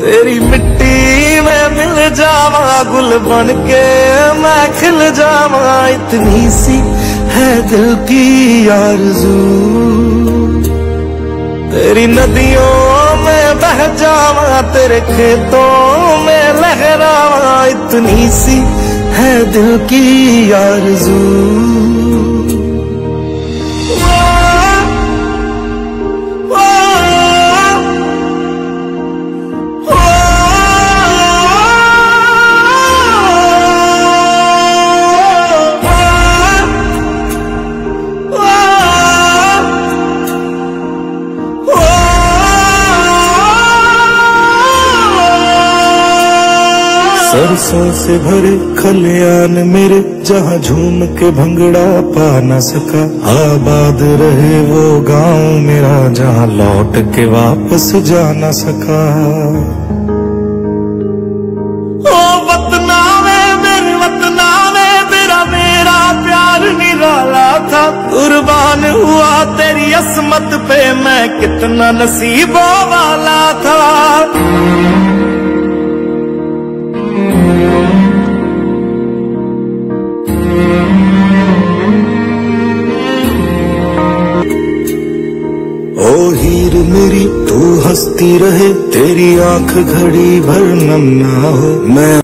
तेरी मिट्टी में मिल जावा, गुल बन के मैं खिल जावा, इतनी सी है दिल की आरज़ू। तेरी नदियों में बह जावा, तेरे खेतों में लहरावा, इतनी सी है दिल की आरज़ू। सरसों से भरे खलियान मेरे, जहाँ झूम के भंगड़ा पा न सका। आबाद रहे वो गांव मेरा, जहाँ लौट के वापस जा न सका। ओ वतना में मेरे वतना में तेरा मेरा प्यार निराला था। कुर्बान हुआ तेरी असमत पे, मैं कितना नसीबों वाला था। ओ हीर मेरी तू हंसती रहे, तेरी आंख घड़ी भर नम ना हो। मैं